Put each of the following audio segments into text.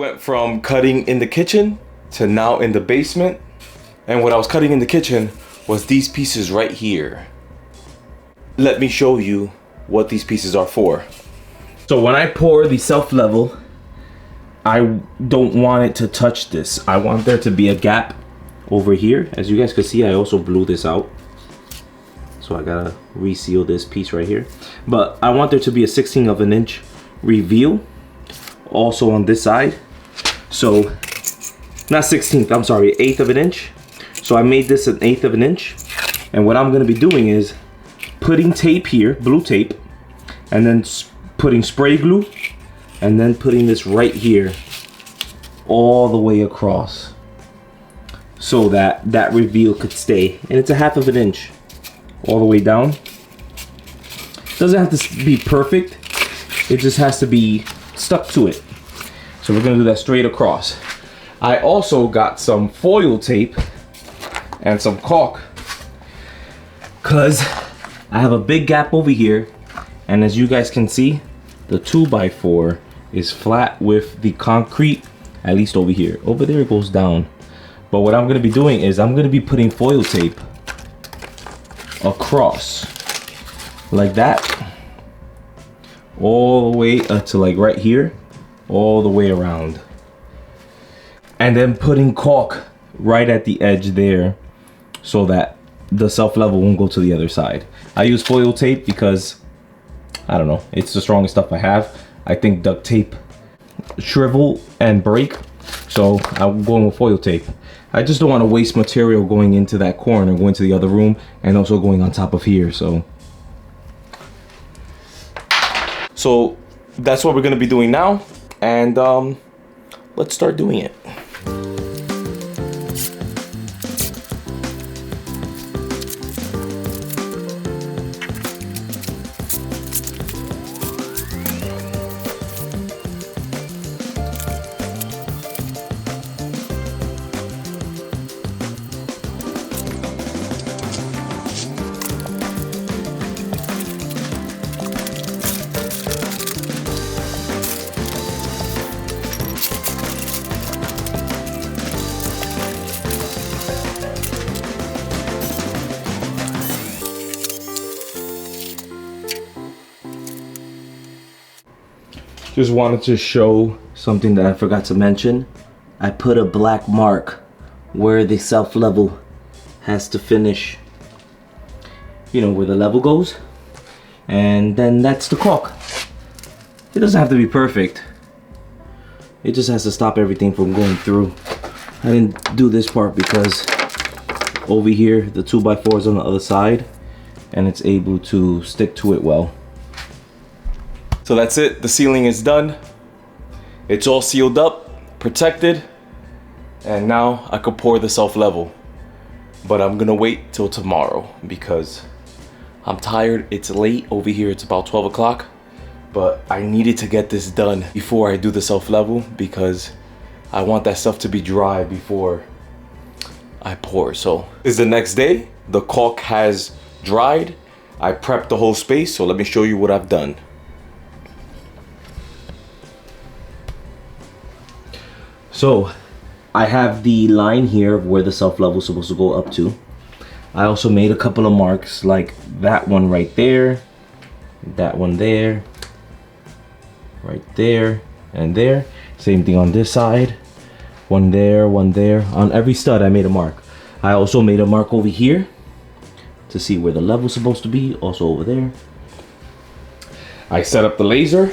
went from cutting in the kitchen to now in the basement. And what I was cutting in the kitchen was these pieces right here. Let me show you what these pieces are for. So when I pour the self-level, I don't want it to touch this. I want there to be a gap over here. As you guys can see, I also blew this out. So I gotta reseal this piece right here. But I want there to be a 1/16 of an inch reveal also on this side. So, not 1/16, I'm sorry, 1/8 of an inch. So I made this 1/8 of an inch. And what I'm gonna be doing is putting tape here, blue tape, and then putting spray glue, and then putting this right here all the way across so that that reveal could stay. And it's a 1/2 of an inch all the way down. Doesn't have to be perfect, it just has to be stuck to it. So we're gonna do that straight across. I also got some foil tape and some caulk because I have a big gap over here, and as you guys can see, the 2x4 is flat with the concrete, at least over here. Over there it goes down. But what I'm gonna be doing is I'm gonna be putting foil tape across like that, all the way to like right here, all the way around. And then putting caulk right at the edge there so that the self-level won't go to the other side. I use foil tape because, I don't know, it's the strongest stuff I have. I think duct tape shrivel and break, so I'm going with foil tape. I just don't want to waste material going into that corner, going to the other room, and also going on top of here. So that's what we're going to be doing now, and let's start doing it. Just wanted to show something that I forgot to mention. I put a black mark where the self-level has to finish, you know, where the level goes, and then that's the caulk. It doesn't have to be perfect, it just has to stop everything from going through. I didn't do this part because over here the 2x4 is on the other side and it's able to stick to it well. So that's it, the ceiling is done. It's all sealed up, protected, and now I could pour the self-level. But I'm gonna wait till tomorrow because I'm tired, it's late over here, it's about 12 o'clock. But I needed to get this done before I do the self-level because I want that stuff to be dry before I pour. So it's the next day, the caulk has dried. I prepped the whole space, so let me show you what I've done. So I have the line here of where the self-level is supposed to go up to. I also made a couple of marks like that one right there, that one there, right there, and there. Same thing on this side. One there, one there. On every stud I made a mark. I also made a mark over here to see where the level's supposed to be, also over there. I set up the laser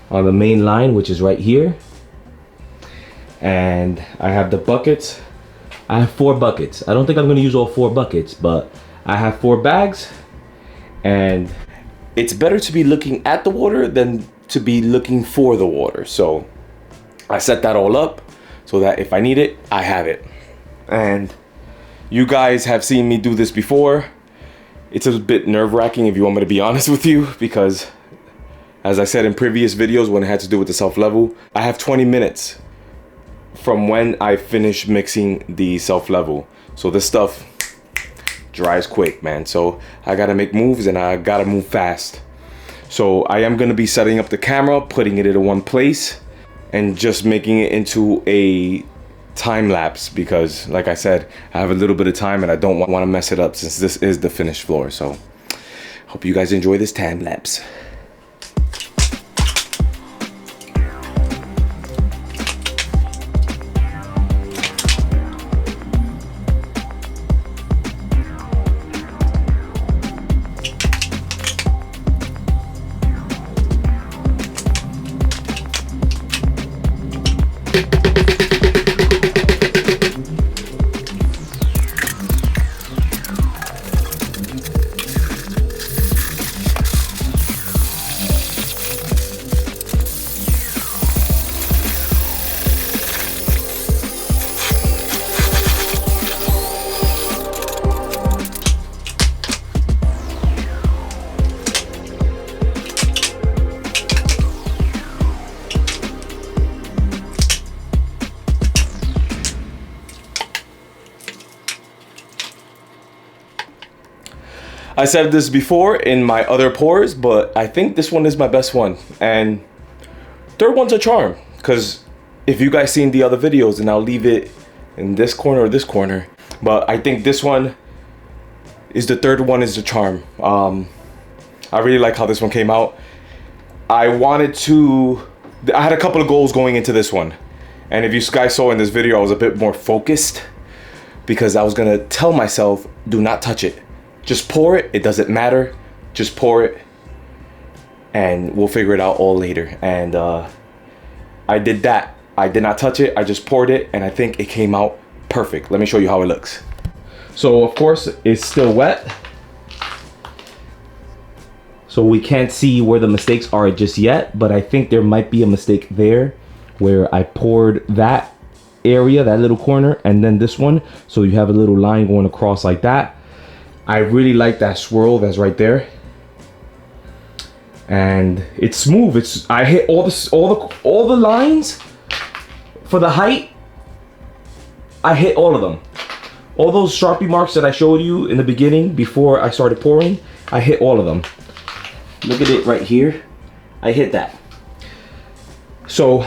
on the main line, which is right here. And I have the buckets. I have 4 buckets. I don't think I'm gonna use all 4 buckets, but I have 4 bags. And it's better to be looking at the water than to be looking for the water. So I set that all up so that if I need it, I have it. And you guys have seen me do this before. It's a bit nerve-wracking if you want me to be honest with you, because as I said in previous videos when it had to do with the self-level, I have 20 minutes from when I finish mixing the self-level. So this stuff dries quick, man. So I gotta make moves and I gotta move fast. So I am gonna be setting up the camera, putting it in one place, and just making it into a time lapse, because like I said, I have a little bit of time and I don't want to mess it up since this is the finished floor. So hope you guys enjoy this time lapse. I said this before in my other pours, but I think this one is my best one. And third one's a charm, because if you guys seen the other videos, and I'll leave it in this corner or this corner, but I think this one is the third one is the charm. I really like how this one came out. I had a couple of goals going into this one. And if you guys saw in this video, I was a bit more focused because I was gonna tell myself, do not touch it. Just pour it, it doesn't matter. Just pour it and we'll figure it out all later. And I did that. I did not touch it, I just poured it, and I think it came out perfect. Let me show you how it looks. So of course it's still wet, so we can't see where the mistakes are just yet, but I think there might be a mistake there where I poured that area, that little corner, and then this one, so you have a little line going across like that. I really like that swirl that's right there, and it's smooth. I hit all the lines for the height. I hit all of them. All those Sharpie marks that I showed you in the beginning before I started pouring, I hit all of them. Look at it right here. I hit that. So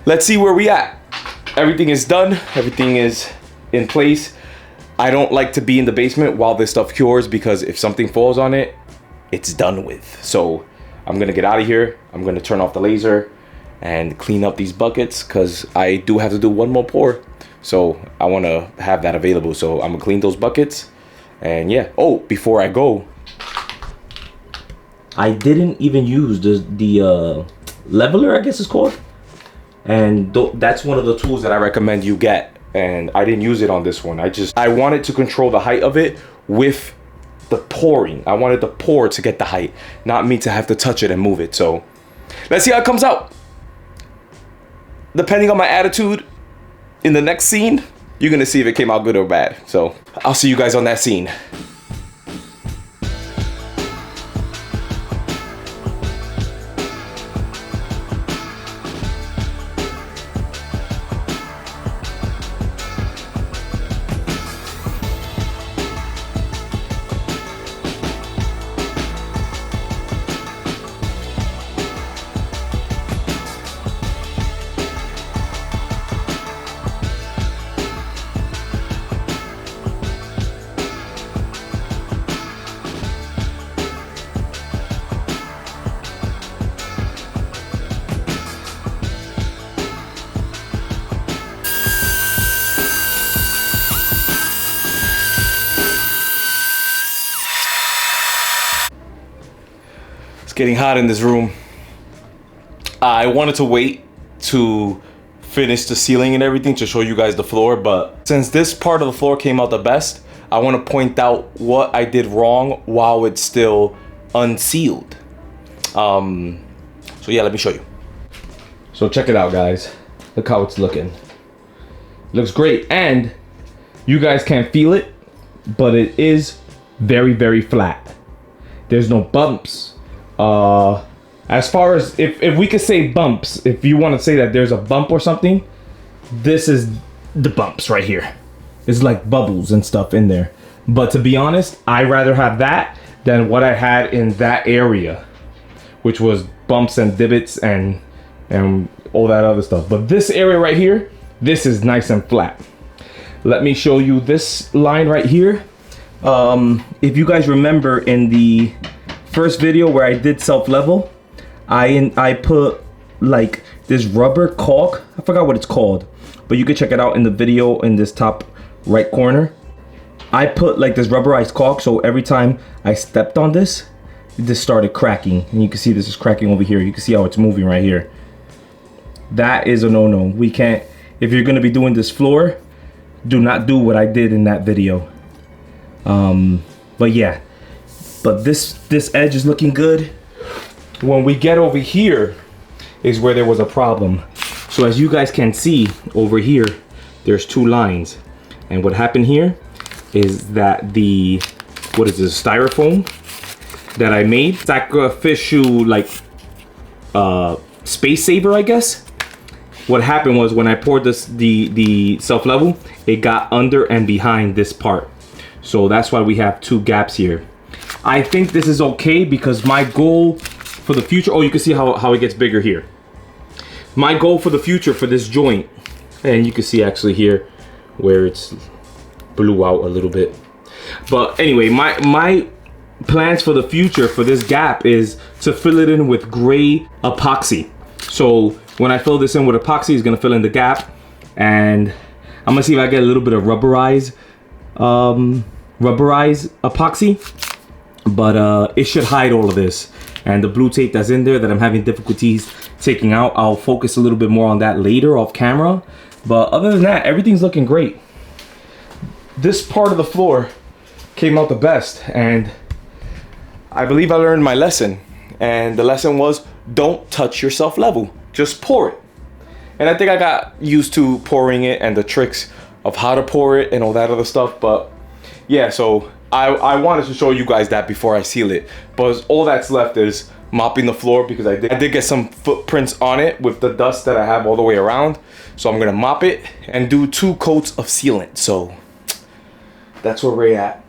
let's see where we at. Everything is done. Everything is in place. I don't like to be in the basement while this stuff cures, because if something falls on it, it's done with. So I'm gonna get out of here. I'm gonna turn off the laser and clean up these buckets, because I do have to do one more pour. So I wanna have that available. So I'm gonna clean those buckets. And yeah, oh, before I go, I didn't even use the leveler, I guess it's called. And that's one of the tools that I recommend you get. And I didn't use it on this one. I wanted to control the height of it with the pouring. I wanted the pour to get the height, not me to have to touch it and move it. So let's see how it comes out. Depending on my attitude in the next scene, you're gonna see if it came out good or bad. So I'll see you guys on that scene. Getting hot in this room. I wanted to wait to finish the ceiling and everything to show you guys the floor, but since this part of the floor came out the best, I want to point out what I did wrong while it's still unsealed. So yeah, let me show you. So check it out, guys. Look how it's looking. It looks great, and you guys can't feel it, but it is very, very flat. There's no bumps. As far as if we could say bumps, if you want to say that there's a bump or something, this is the bumps right here. It's like bubbles and stuff in there. But to be honest, I rather have that than what I had in that area, which was bumps and divots, and and all that other stuff. But this area right here, this is nice and flat. Let me show you this line right here. If you guys remember in the first video where I did self-level, I put like this rubber caulk. I forgot what it's called, but you can check it out in the video in this top right corner. I put like this rubberized caulk, so every time I stepped on this, this started cracking, and you can see this is cracking over here. You can see how it's moving right here. That is a no-no. We can't, if you're gonna be doing this floor, do not do what I did in that video. But yeah, but this edge is looking good. When we get over here is where there was a problem. So as you guys can see over here, there's two lines, and what happened here is that the, what is this, styrofoam that I made, sacrificial, like space saver, I guess. What happened was when I poured this the self-level, it got under and behind this part. So that's why we have two gaps here. I think this is okay because my goal for the future, oh, you can see how it gets bigger here. My goal for the future for this joint, and you can see actually here where it's blew out a little bit. But anyway, my plans for the future for this gap is to fill it in with gray epoxy. So when I fill this in with epoxy, it's gonna fill in the gap, and I'm gonna see if I get a little bit of rubberized epoxy, but it should hide all of this. And the blue tape that's in there that I'm having difficulties taking out, I'll focus a little bit more on that later off camera. But other than that, everything's looking great. This part of the floor came out the best, and I believe I learned my lesson. And the lesson was, don't touch your self-level, just pour it. And I think I got used to pouring it and the tricks of how to pour it and all that other stuff. But yeah, so I wanted to show you guys that before I seal it. But all that's left is mopping the floor, because I did get some footprints on it with the dust that I have all the way around. So I'm gonna mop it and do 2 coats of sealant. So that's where we're at.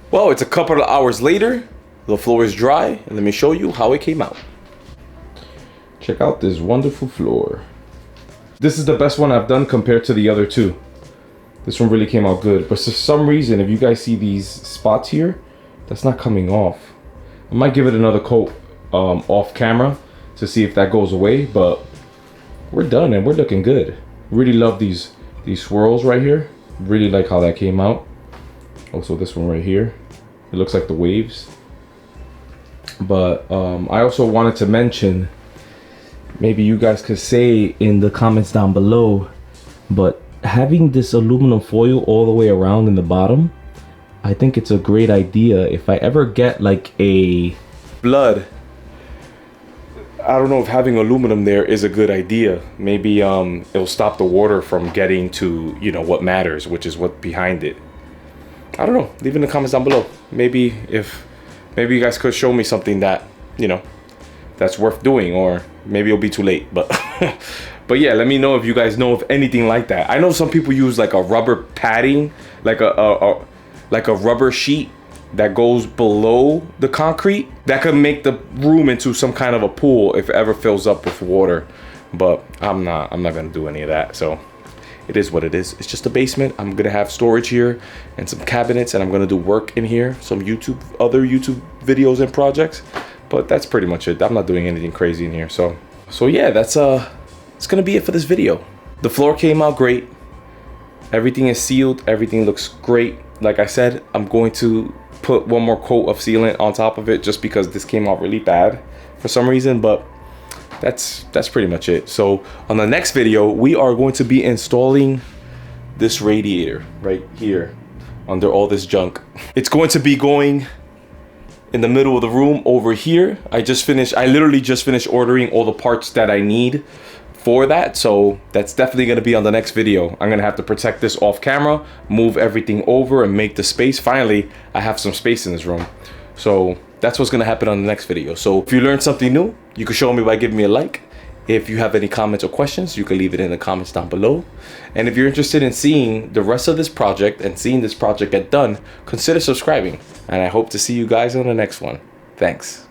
Well, it's a couple of hours later. The floor is dry, and let me show you how it came out. Check out this wonderful floor. This is the best one I've done compared to the other two. This one really came out good, but for some reason, if you guys see these spots here, that's not coming off. I might give it another coat off camera to see if that goes away, but we're done and we're looking good. Really love these swirls right here. Really like how that came out. Also this one right here, it looks like the waves. But I also wanted to mention, maybe you guys could say in the comments down below, but having this aluminum foil all the way around in the bottom, I think it's a great idea. If I ever get like a blood, I don't know if having aluminum there is a good idea. Maybe it'll stop the water from getting to, you know, what matters, which is what behind it. I don't know. Leave in the comments down below. Maybe you guys could show me something that, you know, that's worth doing, or maybe it'll be too late. But but yeah, let me know if you guys know of anything like that. I know some people use like a rubber padding, like a rubber sheet that goes below the concrete that could make the room into some kind of a pool if it ever fills up with water. But I'm not gonna do any of that. So it is what it is. It's just a basement. I'm gonna have storage here and some cabinets, and I'm gonna do work in here, some other YouTube videos and projects. But that's pretty much it. I'm not doing anything crazy in here. So yeah, that's it's gonna be it for this video. The floor came out great. Everything is sealed. Everything looks great. Like I said, I'm going to put one more coat of sealant on top of it just because this came out really bad for some reason. But that's pretty much it. So on the next video, we are going to be installing this radiator right here under all this junk. It's going to be going in the middle of the room over here. I literally just finished ordering all the parts that I need for that, so that's definitely going to be on the next video. I'm going to have to protect this off camera, move everything over, and make the space. Finally, I have some space in this room. So that's what's going to happen on the next video. So if you learned something new, you can show me by giving me a like. If you have any comments or questions, you can leave it in the comments down below. And if you're interested in seeing the rest of this project and seeing this project get done, consider subscribing. And I hope to see you guys on the next one. Thanks.